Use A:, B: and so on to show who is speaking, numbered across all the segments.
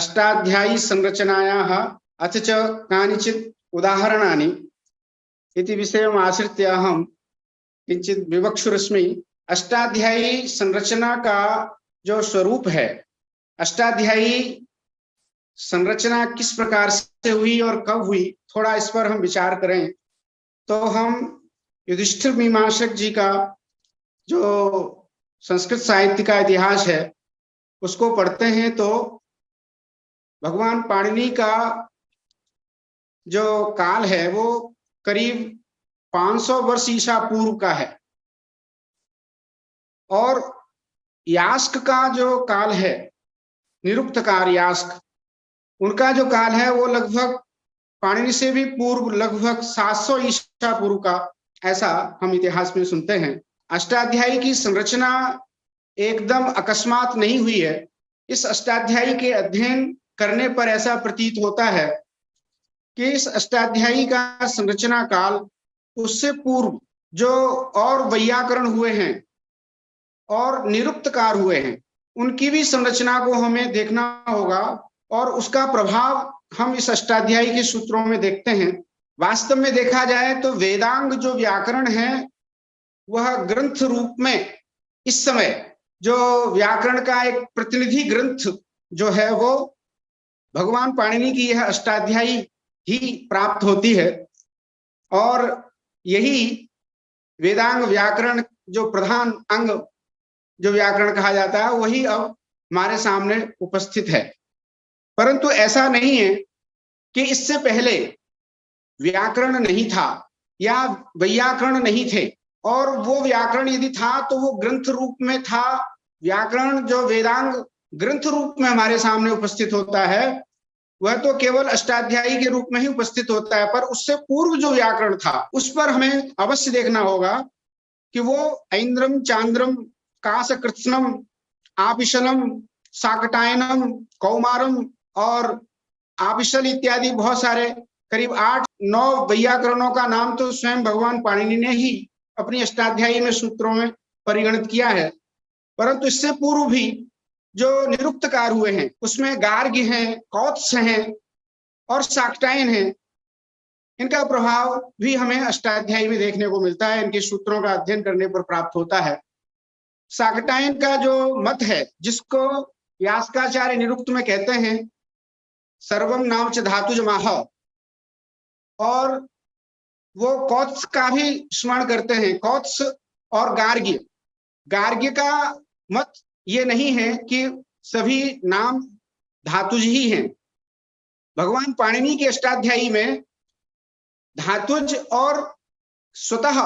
A: अष्टाध्यायी संरचनायाः अथ च कानिचित् उदाहरणानि इति विषयम् आश्रित्य अहं किंचित विवक्षुरस्मि। अष्टाध्यायी संरचना का जो स्वरूप है, अष्टाध्यायी संरचना किस प्रकार से हुई और कब हुई, थोड़ा इस पर हम विचार करें तो हम युधिष्ठिर मीमांसक जी का जो संस्कृत साहित्य का इतिहास है उसको पढ़ते हैं तो भगवान पाणिनि का जो काल है वो करीब 500 वर्ष ईसा पूर्व का है, और यास्क का जो काल है, निरुक्तकार यास्क, उनका जो काल है वो लगभग पाणिनि से भी पूर्व, लगभग 700 ईसा पूर्व का, ऐसा हम इतिहास में सुनते हैं। अष्टाध्यायी की संरचना एकदम अकस्मात नहीं हुई है। इस अष्टाध्यायी के अध्ययन करने पर ऐसा प्रतीत होता है कि इस अष्टाध्यायी का संरचना काल उससे पूर्व जो और वैयाकरण हुए हैं और निरुक्तकार हुए हैं उनकी भी संरचना को हमें देखना होगा, और उसका प्रभाव हम इस अष्टाध्यायी के सूत्रों में देखते हैं। वास्तव में देखा जाए तो वेदांग जो व्याकरण है वह ग्रंथ रूप में इस समय जो व्याकरण का एक प्रतिनिधि ग्रंथ जो है वो भगवान पाणिनि की यह अष्टाध्यायी ही प्राप्त होती है, और यही वेदांग व्याकरण जो प्रधान अंग जो व्याकरण कहा जाता है वही अब हमारे सामने उपस्थित है। परंतु ऐसा नहीं है कि इससे पहले व्याकरण नहीं था या वैयाकरण नहीं थे, और वो व्याकरण यदि था तो वो ग्रंथ रूप में था। व्याकरण जो वेदांग ग्रंथ रूप में हमारे सामने उपस्थित होता है वह तो केवल अष्टाध्यायी के रूप में ही उपस्थित होता है, पर उससे पूर्व जो व्याकरण था उस पर हमें अवश्य देखना होगा कि वो ऐन्द्रम, चांद्रम, काशकृत्स्नम, आपिशलम, शाकटायनम, कौमारम और आपिशल इत्यादि बहुत सारे करीब 8-9 वैयाकरणों का नाम तो स्वयं भगवान पाणिनि ने ही अपनी अष्टाध्यायी में सूत्रों में परिगणित किया है। परंतु इससे पूर्व भी जो निरुक्तकार हुए हैं उसमें गार्ग्य हैं, कौत्स हैं और शाकटायन हैं। इनका प्रभाव भी हमें अष्टाध्यायी में देखने को मिलता है, इनके सूत्रों का अध्ययन करने पर प्राप्त होता है। शाकटायन का जो मत है जिसको यास्काचार्य निरुक्त में कहते हैं सर्वम नाम च धातुज माह, और वो कौत्स का भी स्मरण करते हैं, कौत्स और गार्ग्य। गार्ग्य का मत ये नहीं है कि सभी नाम धातुज ही हैं। भगवान पाणिनि की अष्टाध्यायी में धातुज और स्वतः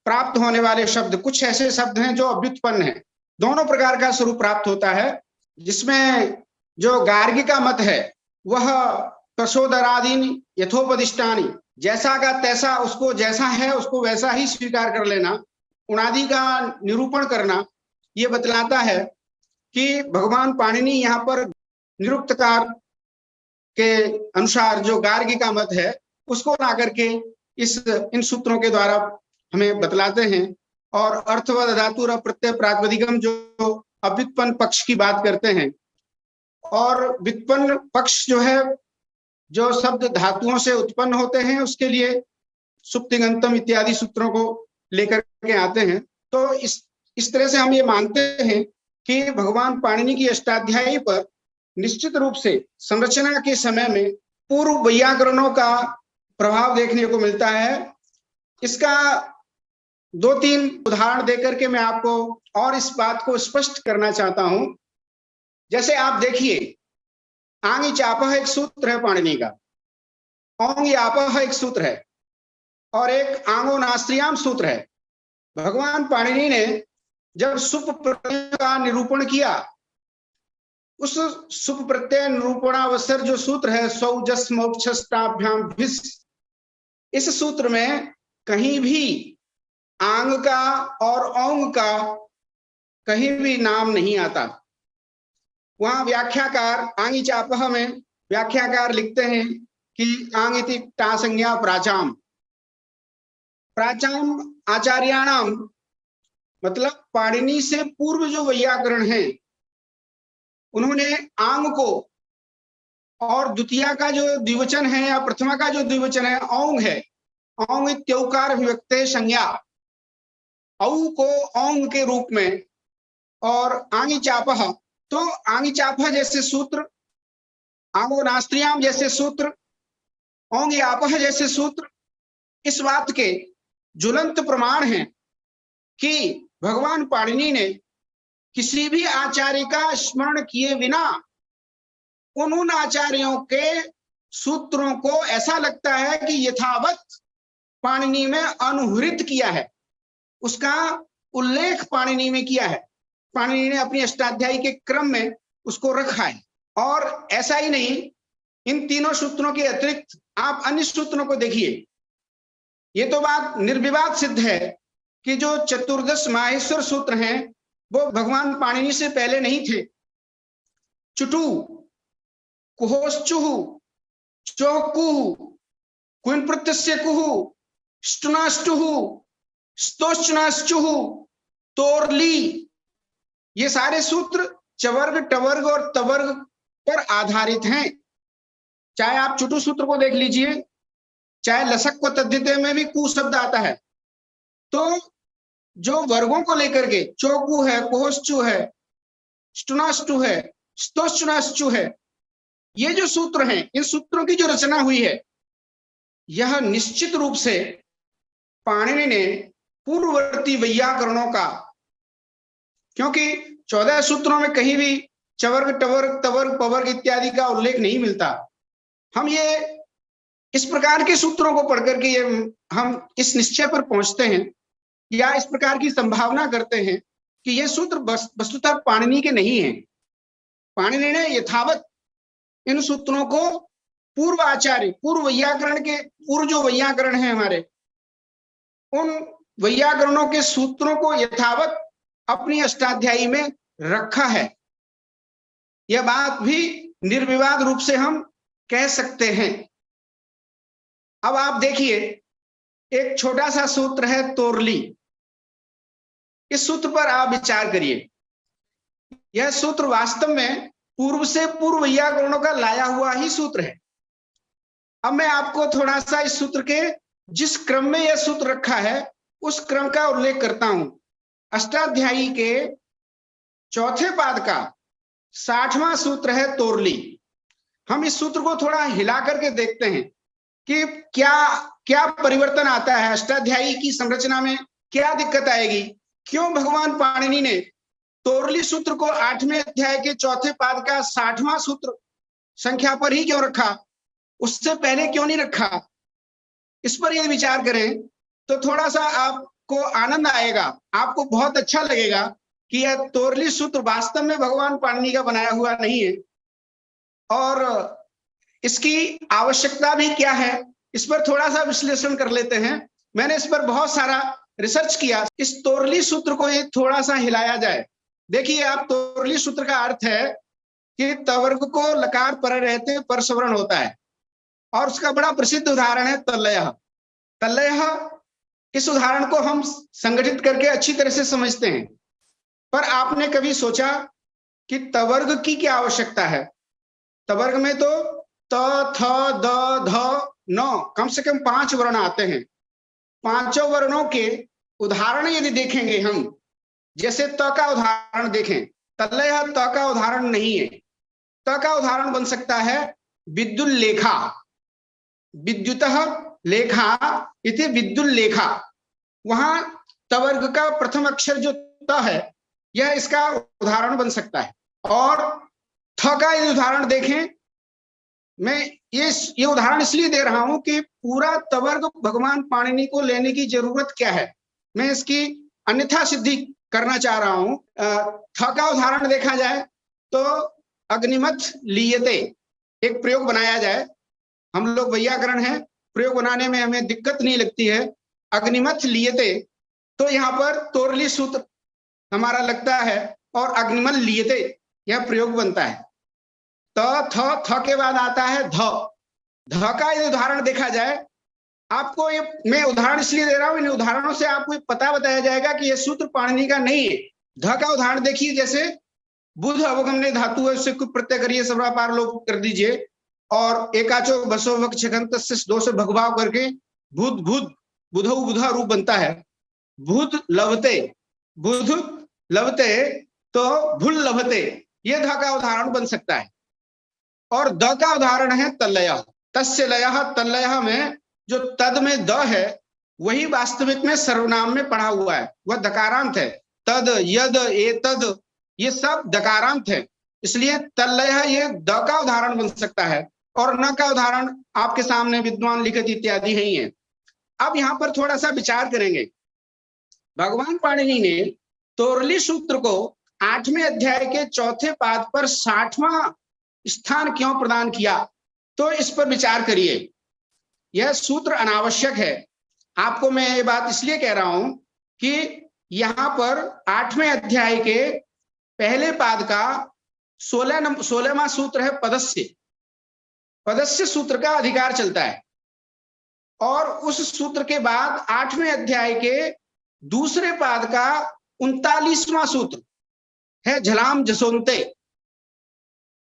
A: प्राप्त होने वाले शब्द, कुछ ऐसे शब्द हैं जो अव्युत्पन्न हैं, दोनों प्रकार का स्वरूप प्राप्त होता है। जिसमें जो गार्ग्य का मत है वह प्रसोदरादीन यथोपदिष्टानि, जैसा का तैसा, उसको जैसा है उसको वैसा ही स्वीकार कर लेना, उनादि का निरूपण करना, ये बतलाता है कि भगवान पाणिनि यहाँ पर निरुक्तकार के अनुसार जो गार्ग्य का मत है उसको ला करके इन सूत्रों के द्वारा हमें बतलाते हैं। और अर्थवद धातुर प्रत्यय प्रातिपदिकम जो अव्युत्पन्न पक्ष की बात करते हैं, और व्युत्पन्न पक्ष जो है जो शब्द धातुओं से उत्पन्न होते हैं उसके लिए सुप्तिगंतम इत्यादि सूत्रों को लेकर के आते हैं। तो इस तरह से हम ये मानते हैं कि भगवान पाणिनि की अष्टाध्यायी पर निश्चित रूप से संरचना के समय में पूर्व वैयाकरणों का प्रभाव देखने को मिलता है। इसका 2-3 उदाहरण देकर के मैं आपको और इस बात को स्पष्ट करना चाहता हूं। जैसे आप देखिए, आंगी चापह एक सूत्र है पाणिनि का, औंग यापह एक सूत्र है, और एक आंगो नास्त्रियाम सूत्र है। भगवान पाणिनि ने जब सुप प्रत्यय का निरूपण किया, उस सुप प्रत्यय निरूपणावसर जो सूत्र है सौजस मोक्षस्ताभ्याम भिस, इस सूत्र में कहीं भी आंग का और औंग का कहीं भी नाम नहीं आता। वहां व्याख्याकार आंगी चापह में व्याख्याकार लिखते हैं कि आंग इति टा संज्ञा प्राचाम, प्राचाम आचार्याणाम, मतलब पाणिनि से पूर्व जो वैयाकरण हैं उन्होंने आंग को और द्वितीया का जो द्विवचन है या प्रथमा का जो द्विवचन है औंग है। औंग इत्युकार अभिव्यक्ते संज्ञा, औ को औंग के रूप में, और आंगी चापह, तो आंगी चापह जैसे सूत्र, आंगो नास्त्रियाम जैसे सूत्र, औंग यापह जैसे सूत्र इस बात के ज्वलंत प्रमाण हैं कि भगवान पाणिनि ने किसी भी आचार्य का स्मरण किए बिना उन आचार्यों के सूत्रों को ऐसा लगता है कि यथावत पाणिनि में अनुहृत किया है, उसका उल्लेख पाणिनि में किया है, पाणिनि ने अपनी अष्टाध्यायी के क्रम में उसको रखा है। और ऐसा ही नहीं, इन तीनों सूत्रों के अतिरिक्त आप अन्य सूत्रों को देखिए। ये तो बात निर्विवाद सिद्ध है कि जो चतुर्दश माहेश्वर सूत्र हैं वो भगवान पाणिनि से पहले नहीं थे। चुटु, कुहोश्चुः, चौकुः, कुंप्रत्यस्यकुः, स्टुनाष्टुः, स्तोश्चुनाश्चुः, तोरली, ये सारे सूत्र चवर्ग, टवर्ग और तवर्ग पर आधारित हैं। चाहे आप चुटु सूत्र को देख लीजिए, चाहे लसक को तद्धिते में भी कु शब्द आता है। तो जो वर्गों को लेकर के चौकु है, कोश्चु है, स्टुनाष्टु है, स्तोश्चुनाश्चु है, ये जो सूत्र हैं, इन सूत्रों की जो रचना हुई है, यह निश्चित रूप से पाणिनि ने पूर्ववर्ती वैयाकरणों का, क्योंकि 14 सूत्रों में कहीं भी चवर्ग, टवर्ग, तवर्ग, पवर्ग इत्यादि का उल्लेख नहीं मिलता। हम ये इस प्रकार के सूत्रों को पढ़कर के ये हम इस निश्चय पर पहुंचते हैं या इस प्रकार की संभावना करते हैं कि ये सूत्र वस्तुतः पाणिनि के नहीं हैं। पाणिनि ने यथावत इन सूत्रों को पूर्व आचार्य, पूर्व वैयाकरण के, पूर्व जो वैयाकरण है हमारे, उन वैयाकरणों के सूत्रों को यथावत अपनी अष्टाध्यायी में रखा है। यह बात भी निर्विवाद रूप से हम कह सकते हैं। अब आप देखिए, एक छोटा सा सूत्र है तोरली। इस सूत्र पर आप विचार करिए। यह सूत्र वास्तव में पूर्व से पूर्व वैयाकरणों का लाया हुआ ही सूत्र है। अब मैं आपको थोड़ा सा इस सूत्र के जिस क्रम में यह सूत्र रखा है उस क्रम का उल्लेख करता हूं। अष्टाध्यायी के चौथे पाद का 60वां सूत्र है तोरली। हम इस सूत्र को थोड़ा हिला करके देखते हैं कि क्या क्या परिवर्तन आता है, अष्टाध्यायी की संरचना में क्या दिक्कत आएगी, क्यों भगवान पाणिनि ने तोरली सूत्र को 8वें अध्याय के चौथे पाद का 60वां सूत्र संख्या पर ही क्यों रखा, उससे पहले क्यों नहीं रखा। इस पर यदि विचार करें तो थोड़ा सा आपको आनंद आएगा, आपको बहुत अच्छा लगेगा कि यह तोरली सूत्र वास्तव में भगवान पाणिनि का बनाया हुआ नहीं है और इसकी आवश्यकता भी क्या है। इस पर थोड़ा सा विश्लेषण कर लेते हैं। मैंने इस पर बहुत सारा रिसर्च किया। इस तोरली सूत्र को एक थोड़ा सा हिलाया जाए। देखिए, आप तोरली सूत्र का अर्थ है कि तवर्ग को लकार पर रहते पर स्वर्ण होता है, और उसका बड़ा प्रसिद्ध उदाहरण है तल्लयः। तल्लयः, इस उदाहरण को हम संगठित करके अच्छी तरह से समझते हैं, पर आपने कभी सोचा कि तवर्ग की क्या आवश्यकता है। तवर्ग में तो त, थ, द, ध, न, कम से कम 5 वर्ण आते हैं। 5 वर्णों के उदाहरण यदि देखेंगे हम, जैसे त का उदाहरण देखें, तल्लयः त का उदाहरण नहीं है। त का उदाहरण बन सकता है विद्युल्लेखा, विद्युतः लेखा इति विद्युल्लेखा। वहां तवर्ग का प्रथम अक्षर जो त है, यह इसका उदाहरण बन सकता है। और थ का यदि उदाहरण देखें, मैं ये उदाहरण इसलिए दे रहा हूं कि पूरा तवर्ग भगवान पाणिनि को लेने की जरूरत क्या है, मैं इसकी अन्यथा सिद्धि करना चाह रहा हूं। थ का उदाहरण देखा जाए तो अग्निमथ लीयते, एक प्रयोग बनाया जाए। हम लोग वैयाकरण है, प्रयोग बनाने में हमें दिक्कत नहीं लगती है। अग्निमथ लीयते, तो यहाँ पर तोरली सूत्र हमारा लगता है और अग्निमल लीयते यह प्रयोग बनता है। त, थ के बाद आता है ध। ध का यदि उदाहरण देखा जाए, आपको ये मैं उदाहरण इसलिए दे रहा हूं, इन उदाहरणों से आपको पता बताया जाएगा कि यह सूत्र पाणिनि का नहीं है। ध का उदाहरण देखिए, जैसे बुध अवगमने धातु है, उससे कुछ प्रत्यय करिए, सर्वापार लोप कर दीजिए। और एकाचो बसो वक छगंत से दो से भगभाव करके बुध बुध बुधौ बुधा रूप बनता है। बुध लभते, बुध लभते तो भूल लभते, ये ध का उदाहरण बन सकता है। और द का उदाहरण है तल्लय, तस्य लयः तल्लयः में जो तद में द है वही वास्तविक में सर्वनाम में पढ़ा हुआ है, वह दकारांत है। तद, यद, एतद ये सब दकारांत है, इसलिए तल्लयः ये द का उदाहरण बन सकता है और न का उदाहरण आपके सामने विद्वान लिखित इत्यादि ही है। अब यहां पर थोड़ा सा विचार करेंगे। भगवान पाणिनि ने तोरली सूत्र को 8वें अध्याय के चौथे पाद पर 60वां स्थान क्यों प्रदान किया, तो इस पर विचार करिए। यह सूत्र अनावश्यक है। आपको मैं ये बात इसलिए कह रहा हूं कि यहां पर 8वें अध्याय के पहले पाद का 16वां सूत्र है पदस्य। पदस्य सूत्र का अधिकार चलता है और उस सूत्र के बाद 8वें अध्याय के दूसरे पाद का 39वां सूत्र है झलाम जसोन्ते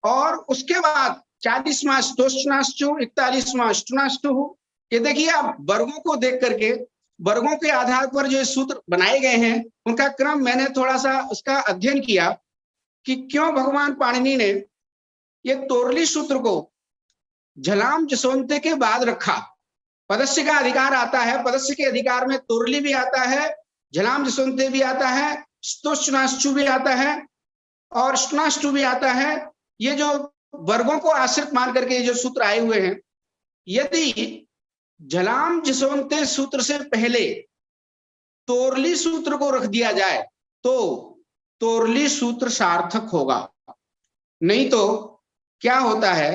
A: और उसके बाद 40वां स्तोष्णाश्चु, 41वां अष्टुनाष्टु। ये देखिए, आप वर्गों को देख करके, वर्गों के आधार पर जो सूत्र बनाए गए हैं उनका क्रम मैंने थोड़ा सा उसका अध्ययन किया कि क्यों भगवान पाणिनि ने ये तोरली सूत्र को झलाम जसोन्ते के बाद रखा। पदस्य का अधिकार आता है, पदस्य के अधिकार में तोरली भी आता है, झलाम जसोन्ते भी आता है, स्तोष्णाश्चु भी आता है और अष्टुनाष्टु भी आता है। ये जो वर्गों को आश्रित मान करके जो सूत्र आए हुए हैं, यदि झलाम जसोन्ते सूत्र से पहले तोरली सूत्र को रख दिया जाए तो तोरली सूत्र सार्थक होगा। नहीं तो क्या होता है,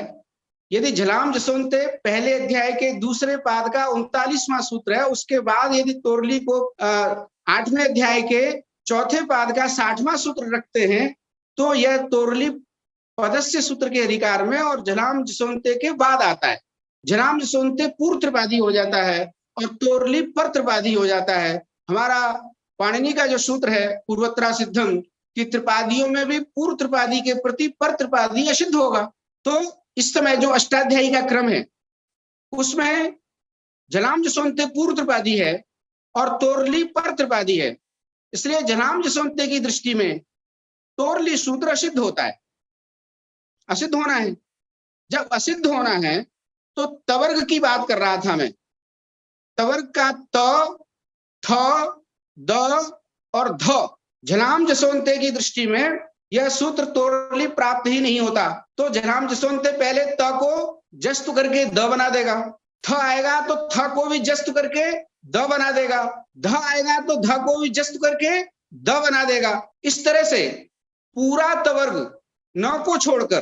A: यदि झलाम जसोन्ते पहले अध्याय के दूसरे पाद का 39वां सूत्र है, उसके बाद यदि तोरली को 8वें अध्याय के चौथे पाद का 60वां सूत्र रखते हैं तो यह तोरली पदस्य सूत्र के अधिकार में और झलाम जसोन्ते के बाद आता है। झलाम जसोन्ते पूर्व त्रिपादी हो जाता है और तोरली पर त्रिपादी हो जाता है। हमारा पाणिनि का जो सूत्र है पूर्वत्रा सिद्धम कि त्रिपादियों में भी पूर्व त्रिपादी के प्रति पर त्रिपादी असिद्ध होगा। तो इस समय जो अष्टाध्यायी का क्रम है उसमें झलाम जसोन्ते पूर्व त्रिपादी है और तोरली पर त्रिपादी है, इसलिए झलाम जसोन्ते की दृष्टि में तोरली सूत्र असिद्ध होता है। असिद्ध होना है, जब असिद्ध होना है तो तवर्ग की बात कर रहा था मैं। तवर्ग का त, थ, द और ध, झलाम जसोन्ते की दृष्टि में यह सूत्र तोरली प्राप्त ही नहीं होता। तो झलाम जसोन्ते पहले त को जस्त करके द बना देगा, थ आएगा तो थ को भी जस्त करके द बना देगा, ध आएगा तो ध को भी जस्त करके द बना देगा। इस तरह से पूरा तवर्ग न को छोड़कर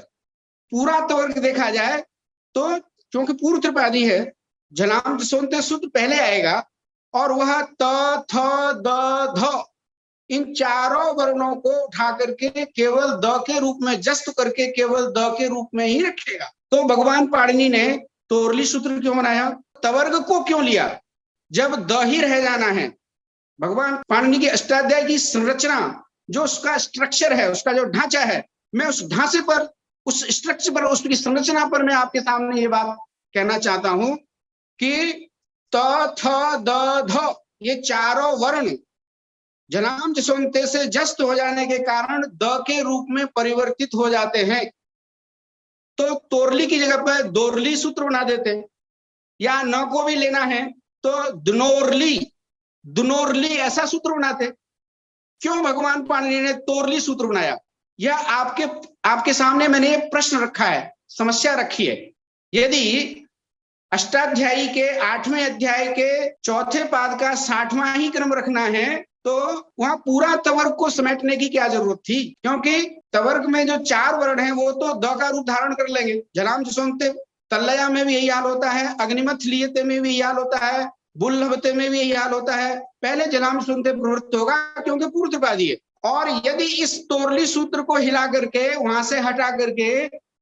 A: पूरा तवर्ग देखा जाए तो क्योंकि पूर्व त्रिपादी है, झलाम जसोन्ते सूत्र पहले आएगा और वह त, थ, द, ध इन चारों वर्णों को उठा करके केवल द के रूप में जस्त करके केवल द के रूप में ही रखेगा। तो भगवान पाणिनि ने तोरली सूत्र क्यों बनाया, तवर्ग को क्यों लिया जब द ही रह जाना है। भगवान पाणिनि की अष्टाध्याय की संरचना, जो उसका स्ट्रक्चर है, उसका जो ढांचा है, मैं उस ढांचे पर, उस स्ट्रक्चर पर, उसकी संरचना पर मैं आपके सामने ये बात कहना चाहता हूं कि त, थ, द, ध ये चारों वर्ण झलाम जसोन्ते से जस्त हो जाने के कारण द के रूप में परिवर्तित हो जाते हैं। तो तोरली की जगह पर दोरली सूत्र बना देते हैं, या न को भी लेना है तो दुनोरली, दुनोरली ऐसा सूत्र बनाते। क्यों भगवान पाणिनि ने तोरली सूत्र बनाया, यह आपके सामने मैंने ये प्रश्न रखा है, समस्या रखी है। यदि अष्टाध्यायी के 8वें अध्याय के चौथे पाद का 60वां ही क्रम रखना है तो वहां पूरा तवर्ग को समेटने की क्या जरूरत थी, क्योंकि तवर्ग में जो 4 वर्ण हैं वो तो द का रूप धारण कर लेंगे। झलाम जसोन्ते, तल्लया में भी यही हाल होता है, अग्निमथ लियते में भी यही हाल होता है, बुल्लभते में भी यही हाल होता है। पहले झलाम जसोन्ते प्रवृत्त होगा क्योंकि पूर्व त्रिपादी है। और यदि इस तोरली सूत्र को हिला करके वहां से हटा करके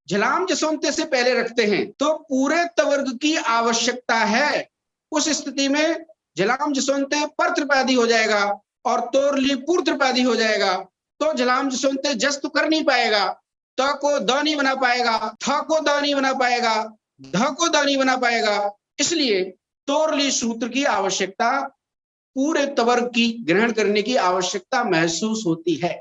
A: झलाम जसोन्ते से पहले रखते हैं तो पूरे तवर्ग की आवश्यकता है। उस स्थिति में झलाम जसोन्ते पर त्रिपादी हो जाएगा और तोरली पूर्व त्रिपादी हो जाएगा, तो झलाम जसोन्ते जस्त कर नहीं पाएगा। त को द नहीं बना पाएगा, थ को द नहीं बना पाएगा, ध को द नहीं बना पाएगा। इसलिए तोरली सूत्र की आवश्यकता, पूरे तवर्ग की ग्रहण करने की आवश्यकता महसूस होती है।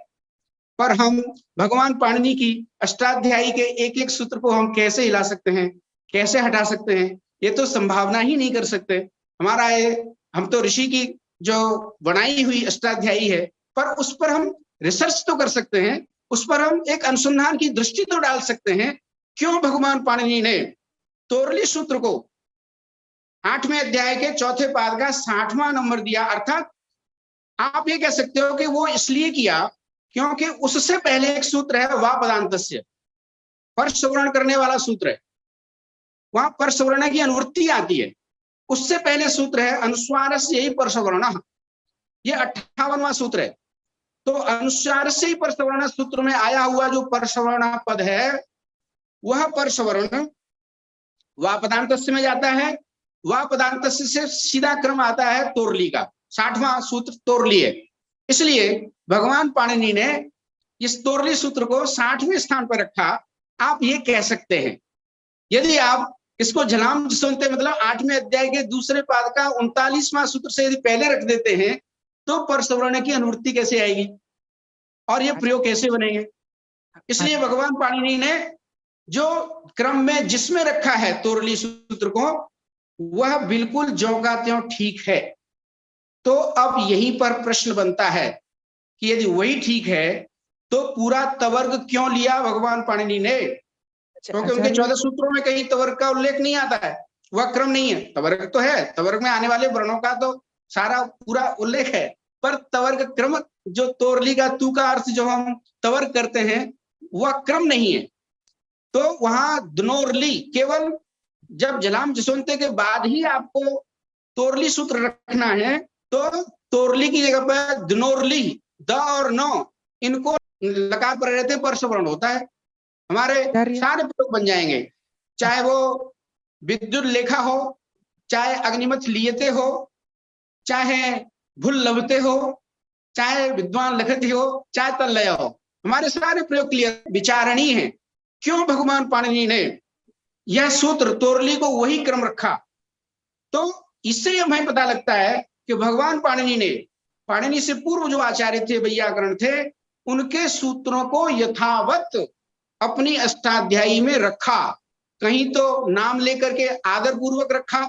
A: पर हम भगवान पाणिनि की अष्टाध्यायी के एक एक सूत्र को हम कैसे हिला सकते हैं, कैसे हटा सकते हैं, ये तो संभावना ही नहीं कर सकते। हमारा ये, हम तो ऋषि की जो बनाई हुई अष्टाध्यायी है, पर उस पर हम रिसर्च तो कर सकते हैं, उस पर हम एक अनुसंधान की दृष्टि तो डाल सकते हैं। क्यों भगवान पाणिनि ने तोरली सूत्र को 8वें अध्याय के चौथे पाद का 60वां नंबर दिया, अर्थात आप ये कह सकते हो कि वो इसलिए किया क्योंकि उससे पहले एक सूत्र है वा पदांतस्य, परसवर्ण करने वाला सूत्र है, वहां परसवर्ण की अनुवृत्ति आती है। उससे पहले सूत्र है अनुस्वारस्य यही परसवर्ण, ये 58वां सूत्र है। तो अनुस्वार से ही परसवर्ण सूत्र में आया हुआ जो परसवर्ण पद है, वह परसवर्ण वा पदांतस्य में जाता है। वा पदांतस्य से सीधा क्रम आता है तोरली का, 60वां सूत्र तोरली है। इसलिए भगवान पाणिनि ने इस तोरली सूत्र को 60वें स्थान पर रखा। आप ये कह सकते हैं, यदि आप इसको झलाम सुनते मतलब 8वें अध्याय के दूसरे पाद का 39वां सूत्र से यदि पहले रख देते हैं, तो परसवर्ण की अनुवृत्ति कैसे आएगी और ये प्रयोग कैसे बनेंगे। इसलिए भगवान पाणिनि ने जो क्रम में जिसमें रखा है तोरली सूत्र को, वह बिल्कुल ज्यों का त्यों ठीक है। तो अब यहीं पर प्रश्न बनता है कि यदि वही ठीक है तो पूरा तवर्ग क्यों लिया भगवान पाणिनि ने, क्योंकि उनके 14 सूत्रों में कहीं तवर्ग का उल्लेख नहीं आता है, वह क्रम नहीं है। तवर्ग तो है, तवर्ग में आने वाले वर्णों का तो सारा पूरा उल्लेख है, पर तवर्ग क्रम जो तोरली का तू का अर्थ जो हम तवर्ग करते हैं, वह क्रम नहीं है। तो वहां दनोरली, केवल जब जलाम जसवंते के बाद ही आपको तोरली सूत्र रखना है, तो तोरली की जगह पर दनोरली, द और नो, इनको लकार पर रहते परसवर्ण होता है। हमारे सारे प्रयोग बन जाएंगे, चाहे वो विद्युत लेखा हो, चाहे अग्निमथ लियते हो, चाहे भूल लभते हो, चाहे विद्वान लखती हो, चाहे तल्लय हो, हमारे सारे प्रयोग क्लियर विचारणीय है। क्यों भगवान पाणिनि ने यह सूत्र तोरली को वही क्रम रखा, तो इससे हमें पता लगता है कि भगवान पाणिनि ने, पाणिनि से पूर्व जो आचार्य थे, वैयाकरण थे, उनके सूत्रों को यथावत अपनी अष्टाध्यायी में रखा। कहीं तो नाम लेकर के आदर पूर्वक रखा,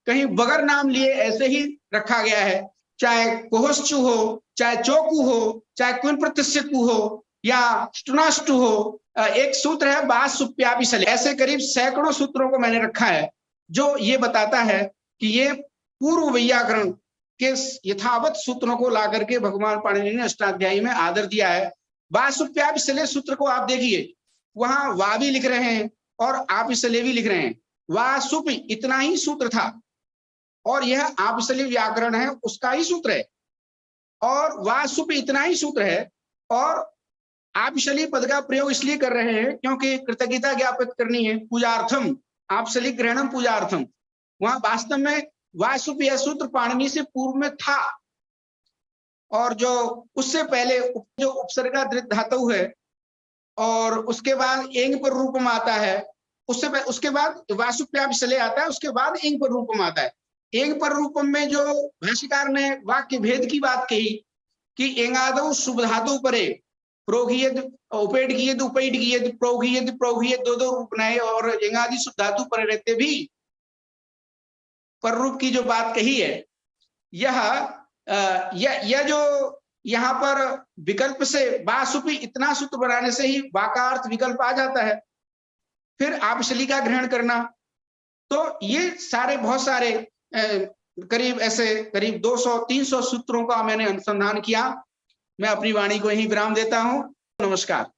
A: कहीं बगैर नाम लिए ऐसे ही रखा गया है। चाहे कोहश्चु हो, चाहे चौकु हो, चाहे कुन प्रतिष्ठु हो या स्टुनाष्टु हो। एक सूत्र है बासुप्यापिशले, ऐसे करीब सैकड़ों सूत्रों को मैंने रखा है, जो ये बताता है कि ये पूर्व वैयाकरण के यथावत सूत्रों को ला करके भगवान पाणिनि ने अष्टाध्यायी में आदर दिया है। बासुप्यापिशले सूत्र को आप देखिए, वहां वा भी लिख रहे हैं और आपिशले भी लिख रहे हैं। वासुप इतना ही सूत्र था और यह आपिशले व्याकरण है, उसका ही सूत्र है, और वासुप इतना ही सूत्र है। और आपिशली पद का प्रयोग इसलिए कर रहे हैं क्योंकि कृतज्ञता ज्ञापित करनी है, पूजार्थम, आपिशली ग्रहणम पूजार्थम। वहां वास्तव में वासुप यह सूत्र पाणिनि से पूर्व में था, और जो उससे पहले जो उपसर्गा धृत धातु है और उसके बाद एंग पर रूपम आता है, उसके बाद वासुप्यापिशले आता है, उसके बाद एंग पर रूपम आता है। एंग पर रूपम में जो भाष्यकार ने वाक्य भेद की बात कही कि एंगादौ शुभ धातु परे प्रोघियत उपेट गियत उपैट गियत प्रोघियत प्रोघियत दो दो रूप नए और एंगादि शुभ धातु परे रहते भी पर रूप की जो बात कही है, यह जो यहाँ पर विकल्प से बासुपी इतना सूत्र बनाने से ही वाकार्थ विकल्प आ जाता है, फिर आपिशली का ग्रहण करना। तो ये सारे बहुत सारे करीब 200-300 सूत्रों का मैंने अनुसंधान किया। मैं अपनी वाणी को यहीं विराम देता हूं। नमस्कार।